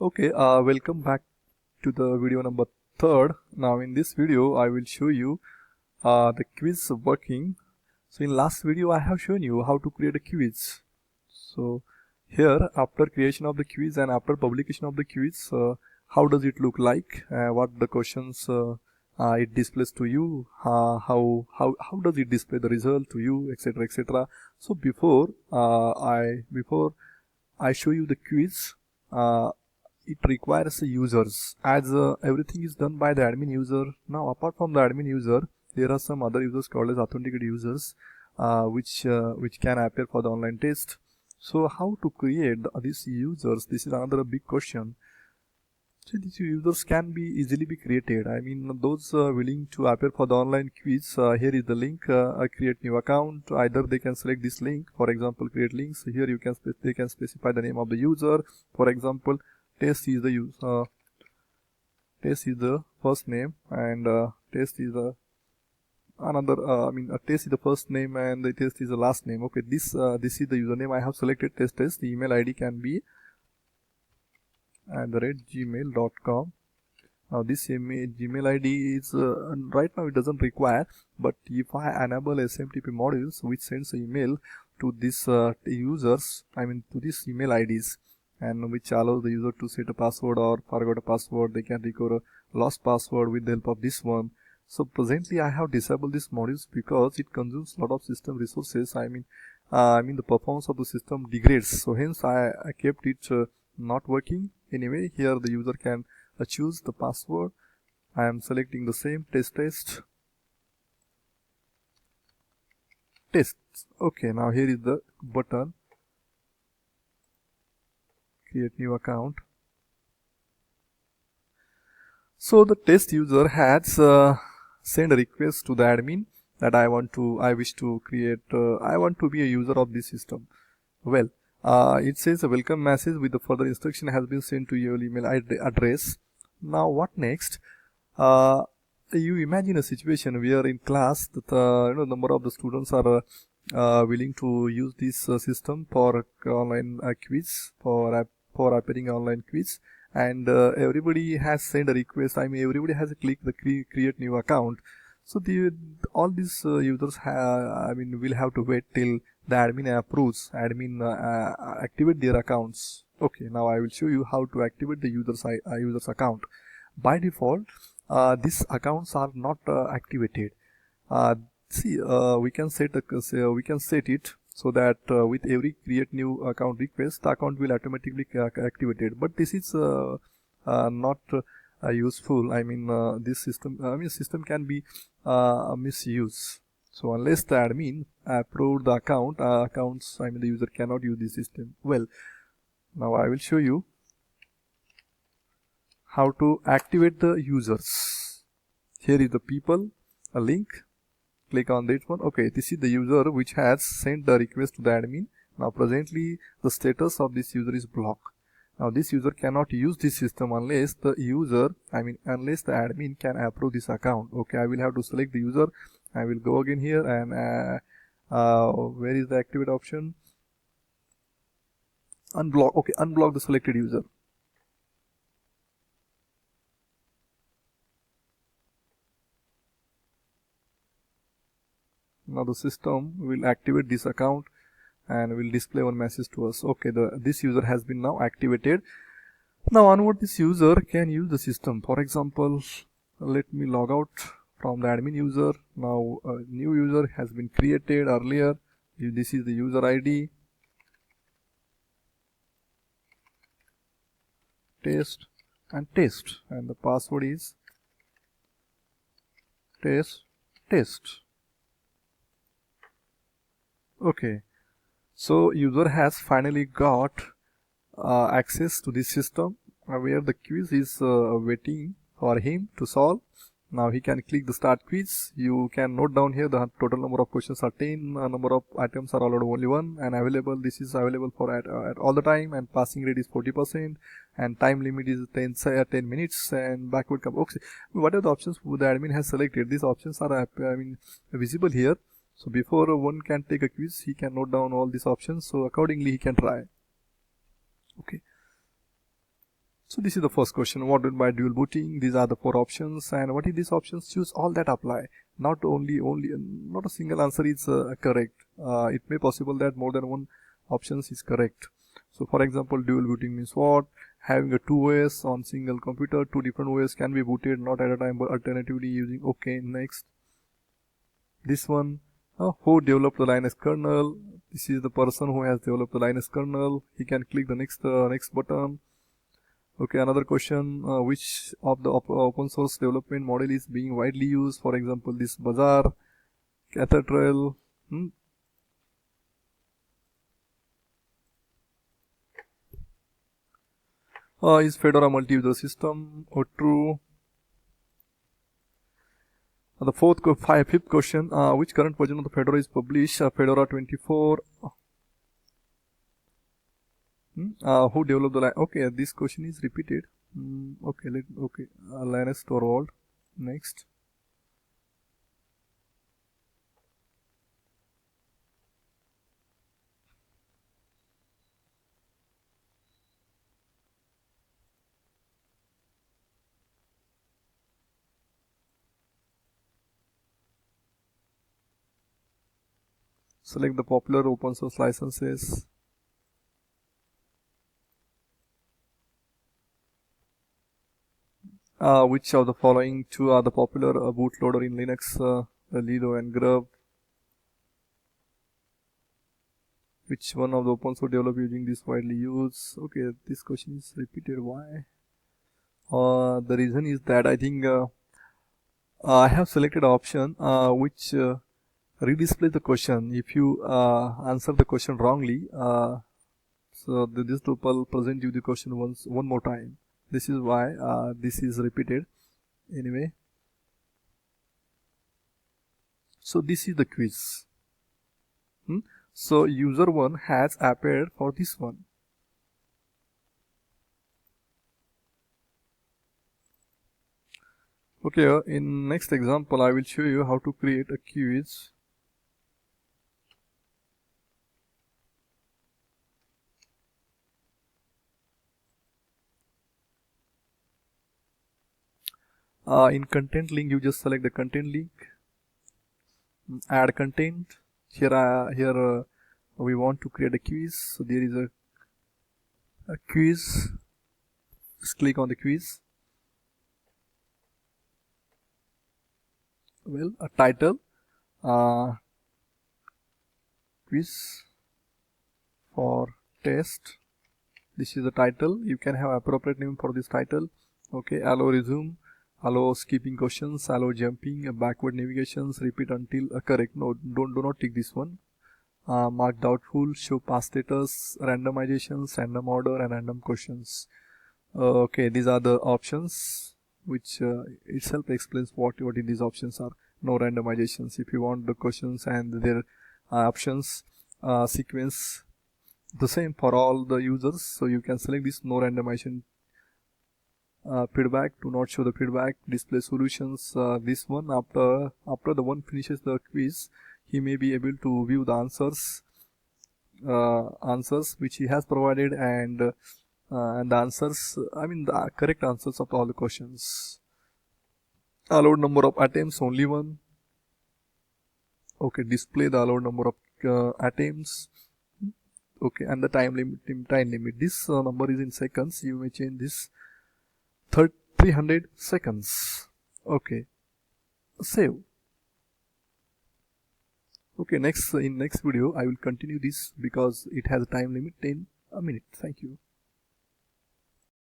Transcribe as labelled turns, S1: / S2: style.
S1: Okay, welcome back to the video number third. Now in this video I will show you the quiz working. So in last video I have shown you how to create a quiz. So here, after creation of the quiz and after publication of the quiz, how does it look like? What the questions it displays to you? How does it display the result to you, etc., etc. So before I show you the quiz, it requires users, as everything is done by the admin user. Now apart from the admin user, there are some other users called as authenticated users, which can appear for the online test. So how to create these users? This is another big question. So these users can be easily be created. I mean, those willing to appear for the online quiz, here is the link. Create new account. Either they can select this link, for example, create links. Here you can they can specify the name of the user. For example, test is the test is the first name, and test is the another. Test is the first name and the test is the last name. Okay, this is the username I have selected. Test. The email ID can be @gmail.com. Now this Gmail ID is right now it doesn't require, but if I enable SMTP modules which sends an email to this users, to these email IDs, and which allows the user to set a password or forgot a password, they can recover a lost password with the help of this one. So presently I have disabled these modules because it consumes a lot of system resources. The performance of the system degrades. So hence I kept it not working. Anyway, here the user can choose the password. I am selecting the same test. Okay, now here is the button, create new account. So the test user has sent a request to the admin that I want to be a user of this system. Well, it says a welcome message with the further instruction has been sent to your email address. Now what next? You imagine a situation where in class the number of the students are willing to use this system for online quiz, for appearing online quiz, and everybody has sent a request. Everybody has clicked the create new account. So all these users will have to wait till the admin approves, activate their accounts. Okay, now I will show you how to activate the user's account. By default, these accounts are not activated. We can set it so that with every create new account request, the account will automatically activated. But this is not useful. This system can be misused. So unless the admin approved the accounts, the user cannot use the system. Well, now I will show you how to activate the users. Here is the people, a link. Click on that one. Okay, this is the user which has sent the request to the admin. Now presently the status of this user is blocked. Now this user cannot use this system unless the admin can approve this account. Okay, I will have to select the user. I will go again here and where is the activate option? Unblock. Okay, unblock the selected user. Now the system will activate this account and will display one message to us. Okay, this user has been now activated. Now onward, this user can use the system. For example, let me log out from the admin user. Now a new user has been created earlier. This is the user ID. Test, and the password is test. Okay, so user has finally got access to this system where the quiz is waiting for him to solve. Now he can click the start quiz. You can note down here the total number of questions are 10, number of items are allowed only 1, and available. This is available for at all the time, and passing rate is 40%, and time limit is 10 minutes, and backward come. Okay, what are the options the admin has selected? These options are visible here. So before one can take a quiz, he can note down all these options. So accordingly he can try. Okay. So this is the first question. What do you mean by dual booting? These are the 4 options, and what is these options? Choose all that apply. Not not a single answer is correct. It may possible that more than one options is correct. So for example, dual booting means what? Having a 2 OS on single computer, 2 different OS can be booted not at a time but alternatively using. Okay, next. This one, who developed the Linux kernel? This is the person who has developed the Linux kernel. He can click the next button. Okay, another question, which of the open source development model is being widely used? For example, this Bazaar, Cathedral. Is Fedora multi-user system or true? The fifth question, which current version of the Fedora is published? Fedora 24. Who developed the okay, this question is repeated. Okay, Linus Torvald. Next. Select the popular open source licenses. Which of the following 2 are the popular bootloader in Linux? Lido and Grub. Which one of the open source developed using this widely used? Okay, this question is repeated. Why? The reason is that I think I have selected option which redisplays the question. If you answer the question wrongly, so this Drupal present you the question one more time. This is why this is repeated. Anyway, so this is the quiz. So user 1 has appeared for this one. Okay, in next example I will show you how to create a quiz. In content link, you just select the content link, add content. Here we want to create a quiz, so there is a quiz. Just click on the quiz. Well, a title, quiz for test. This is the title. You can have appropriate name for this title. Okay, allow resume, allow skipping questions, allow jumping, backward navigations, repeat until correct. No, do not tick this one. Mark doubtful, show past status, randomizations, random order, and random questions. Okay, these are the options which itself explains what in these options are. No randomizations. If you want the questions and their options sequence the same for all the users, so you can select this no randomization. Feedback, do not show the feedback, display solutions. This one, after the one finishes the quiz, he may be able to view the answers which he has provided, and the answers, the correct answers of all the questions. Allowed number of attempts, only one. Okay, display the allowed number of attempts. Okay, and the time limit. This number is in seconds. You may change this. 300 seconds. Okay, save. Okay, in next video I will continue this because it has a time limit 10 a minute. Thank you.